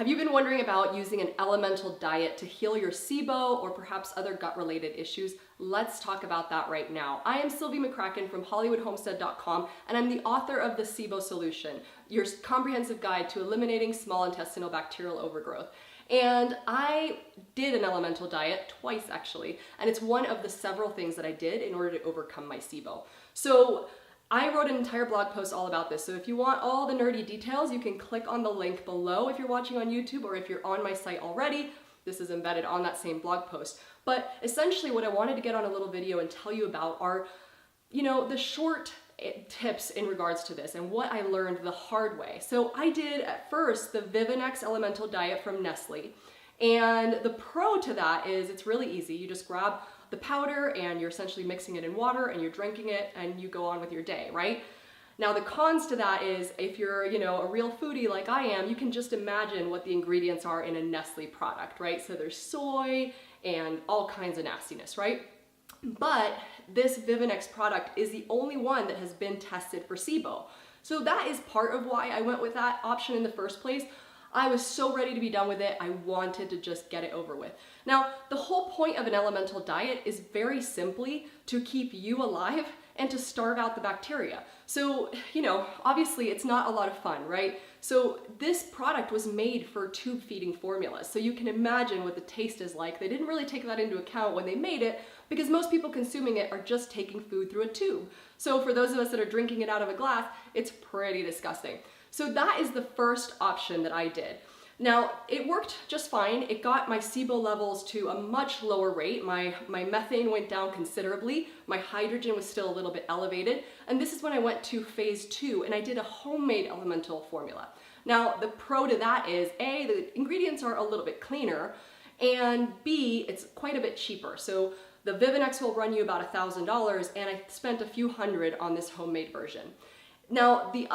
Have you been wondering about using an elemental diet to heal your SIBO or perhaps other gut-related issues? Let's talk about that right now. I am Sylvie McCracken from HollywoodHomestead.com, and I'm the author of the SIBO Solution, your comprehensive guide to eliminating small intestinal bacterial overgrowth. And I did an elemental diet twice actually, and it's one of the several things that I did in order to overcome my SIBO. So I wrote an entire blog post all about this, so if you want all the nerdy details, you can click on the link below if you're watching on YouTube, or if you're on my site already, this is embedded on that same blog post. But essentially what I wanted to get on a little video and tell you about are, the short tips in regards to this and what I learned the hard way. So I did at first the Vivinex Elemental Diet from Nestle, and the pro to that is it's really easy. You just grab the powder and you're essentially mixing it in water and you're drinking it and you go on with your day, right? Now the cons to that is if you're, a real foodie like I am, you can just imagine what the ingredients are in a Nestle product, right? So there's soy and all kinds of nastiness, right? But this Vivinex product is the only one that has been tested for SIBO. So that is part of why I went with that option in the first place. I was so ready to be done with it, I wanted to just get it over with. Now, the whole point of an elemental diet is very simply to keep you alive and to starve out the bacteria. So, obviously it's not a lot of fun, right? So this product was made for tube feeding formulas. So you can imagine what the taste is like. They didn't really take that into account when they made it because most people consuming it are just taking food through a tube. So for those of us that are drinking it out of a glass, it's pretty disgusting. So that is the first option that I did. Now, it worked just fine. It got my SIBO levels to a much lower rate. My methane went down considerably. My hydrogen was still a little bit elevated. And this is when I went to phase 2 and I did a homemade elemental formula. Now, the pro to that is A, the ingredients are a little bit cleaner, and B, it's quite a bit cheaper. So the Vivinex will run you about $1,000, and I spent a few hundred on this homemade version. Now, the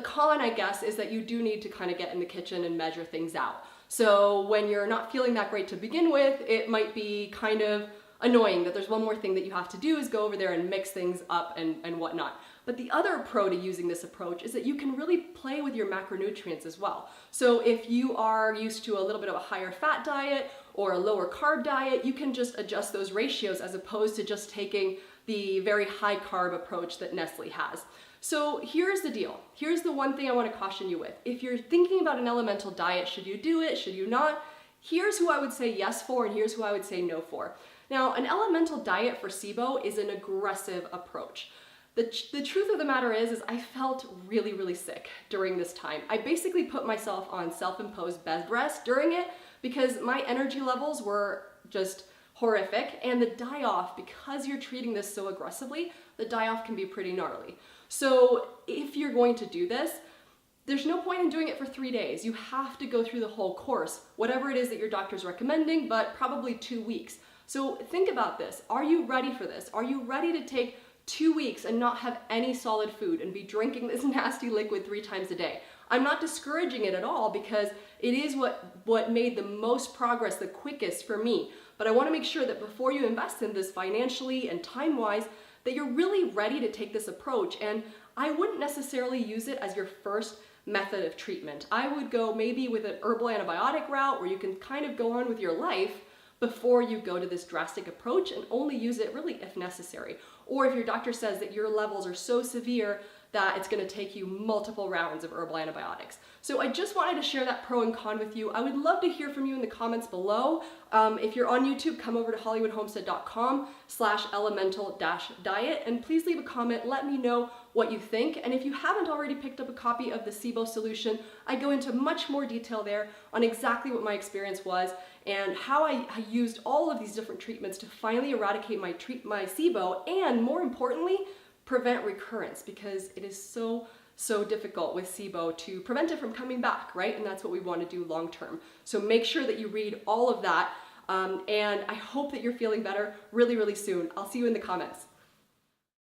con, I guess, is that you do need to kind of get in the kitchen and measure things out. So when you're not feeling that great to begin with, it might be kind of annoying that there's one more thing that you have to do is go over there and mix things up and whatnot. But the other pro to using this approach is that you can really play with your macronutrients as well. So if you are used to a little bit of a higher fat diet or a lower carb diet, you can just adjust those ratios as opposed to just taking the very high carb approach that Nestle has. So here's the deal. Here's the one thing I want to caution you with. If you're thinking about an elemental diet, should you do it? Should you not? Here's who I would say yes for, and here's who I would say no for. Now, an elemental diet for SIBO is an aggressive approach. The truth of the matter is I felt really, really sick during this time. I basically put myself on self-imposed bed rest during it because my energy levels were just horrific, and the die-off, because you're treating this so aggressively, the die-off can be pretty gnarly. So if you're going to do this, there's no point in doing it for 3 days. You have to go through the whole course, whatever it is that your doctor's recommending, but probably 2 weeks. So think about this. Are you ready for this? Are you ready to take 2 weeks and not have any solid food and be drinking this nasty liquid 3 times a day? I'm not discouraging it at all because it is what made the most progress the quickest for me. But I want to make sure that before you invest in this financially and time-wise, that you're really ready to take this approach. And I wouldn't necessarily use it as your first method of treatment. I would go maybe with an herbal antibiotic route where you can kind of go on with your life before you go to this drastic approach, and only use it really if necessary. Or if your doctor says that your levels are so severe that it's going to take you multiple rounds of herbal antibiotics. So I just wanted to share that pro and con with you. I would love to hear from you in the comments below. If you're on YouTube, come over to HollywoodHomestead.com/elemental-diet, and please leave a comment. Let me know what you think. And if you haven't already picked up a copy of the SIBO Solution, I go into much more detail there on exactly what my experience was and how I used all of these different treatments to finally eradicate my SIBO, and more importantly, prevent recurrence, because it is so difficult with SIBO to prevent it from coming back, right? And that's what we want to do long term. So make sure that you read all of that, and I hope that you're feeling better really, really soon. I'll see you in the comments.